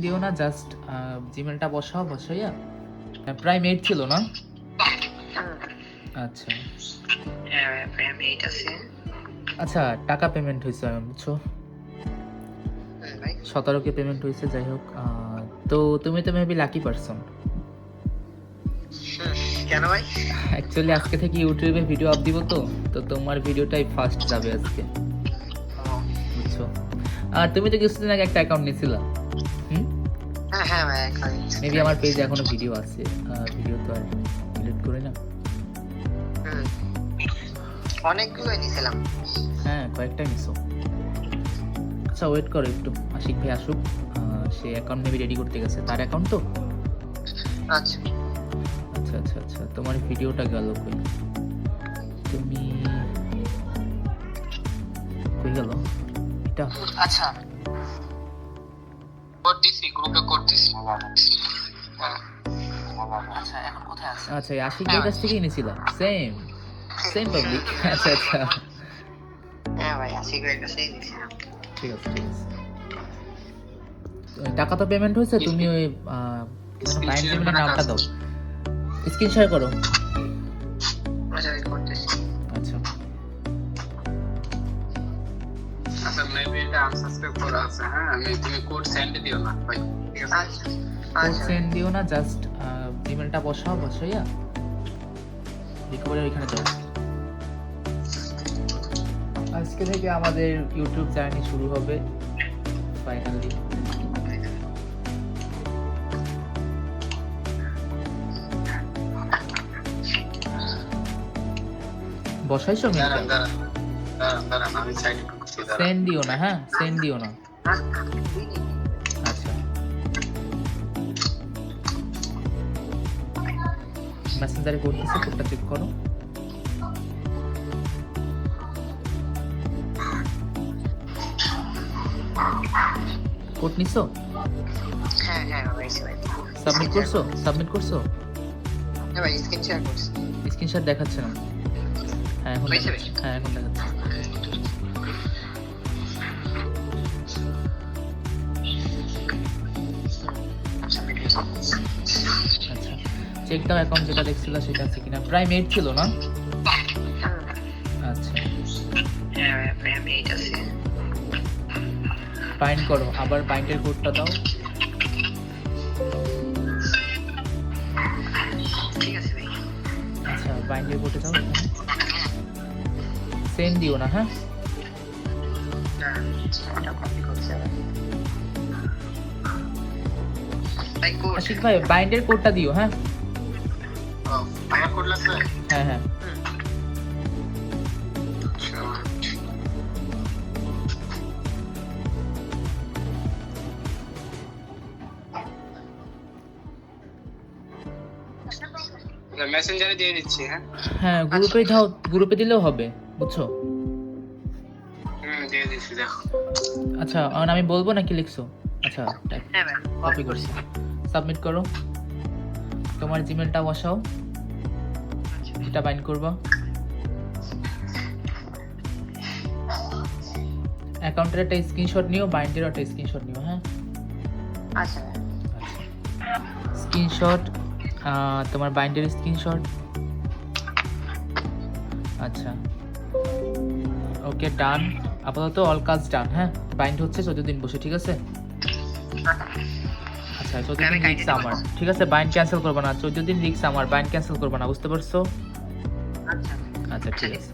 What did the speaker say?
দিও না, জাস্ট জিমেলটা বসাইয়া প্রাইম 8 ছিল না? আচ্ছা প্রাইম 8 আছে। আচ্ছা, টাকা পেমেন্ট হয়েছে বুঝছো, ভাই 17 কে পেমেন্ট হয়েছে। যাই হোক, তো তুমি তো মেবি লাকি পারসন। কেন ভাই? অ্যাকচুয়ালি আজকে থেকে ইউটিউবে ভিডিও আপ দিব, তো তো তোমার ভিডিওটাই ফার্স্ট যাবে আজকে, বুঝছো। আর তুমি তো কিছুদিন আগে একটা অ্যাকাউন্ট নিয়েছিলা। হ্যাঁ ভাই মেবি আমার পেজে এখনো ভিডিও আছে, ভিডিও তো আর ডিলিট করি না। অনেকগুলো নিয়েছিলাম। হ্যাঁ, কয়েকটাই নিছো। আচ্ছা ওয়েট করো একটু, আশিক ভাই আসুক, সে অ্যাকাউন্ট মেবি রেডি করতে গেছে, তার অ্যাকাউন্ট তো। আচ্ছা আচ্ছা আচ্ছা আচ্ছা, তোমার ভিডিওটা গেল কই? তুমি কই গেল এটা? আচ্ছা করতেছি, গ্রুপে করতেছি। আচ্ছা এখন কোথায় আছো? আচ্ছা, এই আশিক ভাইয়ের কাছ থেকেই নিয়েছিলাম, সেম পাবলিক। আচ্ছা আচ্ছা, হ্যাঁ ভাই আশিক ভাইয়ের কাছেই নিয়েছিলাম। ঠিক আছে ঠিক আছে। টাকা তো পেমেন্ট হয়েছে, তুমি ওই ক্লায়েন্ট জিমেলের নামটা দাও, স্ক্রিন শেয়ার করো। আচ্ছা করতেছি। আচ্ছা আচ্ছা মেবি এটা আনসাবস্ক্রাইব করা আছে। হ্যাঁ তুমি কোড সেন্ড দিও না ভাই, ঠিক আছে? আচ্ছা কোড আচ্ছা সেন্ড দিও না, জাস্ট জিমেলটা বসাইয়া রিকভারি ওইখানে দাও। আজকে থেকে আমাদের ইউটিউব জার্নি শুরু হবে ফাইনালি। বসাইছো দাঁড়ান মেলটা? দাঁড়ান আমি সাইড করছি। সেন্ড দিও না, হ্যাঁ সেন্ড দিও না। আচ্ছা, মেসেঞ্জারে কোড দিছে, কোডটা চেক করো। কোড নিছো? হ্যাঁ ভাই সাবমিট করছো? হ্যাঁ ভাই স্ক্রিন শেয়ার করছি। স্ক্রিনশট দেখাচ্ছে না। হ্যাঁ এখন হয়েছে দেখাচ্ছে, হ্যাঁ এখন দেখাচ্ছে। আচ্ছা চেক দাও অ্যাকাউন্ট যেটা দেখছিল সেটা আছে কিনা। প্রাইম 8 ছিল না? আচ্ছা হ্যাঁ ভাই প্রাইম 8 আছে। বাইন্ড করো, আবার বাইন্ডের কোডটা দাও। ঠিক আছে ভাই। আচ্ছা বাইন্ডের কোডে দাও, সেন্ড দিও না, হ্যাঁ। ওটা কপি করতে হবে ভাই। কোড আশিক ভাই বাইন্ডের কোডটা দিও, হ্যাঁ। আমার কোড লাগবে? হ্যাঁ হ্যাঁ মেসেঞ্জারে দিয়ে দিচ্ছি। হ্যাঁ হ্যাঁ, গ্রুপে দাও, গ্রুপে দিলেও হবে, বুঝছো। দিয়ে দিচ্ছি, দেখো। আচ্ছা আর আমি বলবো নাকি লিখছো? আচ্ছা হ্যাঁ ভাই কপি করছি, সাবমিট করো। তোমার জিমেলটা বসাও, এটা বাইন্ড করবা। অ্যাকাউন্টের একটা স্ক্রিনশট নিও, বাইন্ডের একটা স্ক্রিনশট নিও, হ্যাঁ। আচ্ছা স্ক্রিনশট, তোমার বাইন্ডের স্ক্রিনশট। আচ্ছা ওকে ডান, আপাতত অল কাজ ডান। হ্যাঁ বাইন্ড হচ্ছে 14 দিন বসে, ঠিক আছে। আচ্ছা 14 দিন রিক্স আমার, ঠিক আছে। বাইন্ড ক্যান্সেল করবা না, 14 দিন রিক্স আমার, বাইন্ড ক্যান্সেল করবা না, বুঝতে পারছো? আচ্ছা আচ্ছা ঠিক আছে।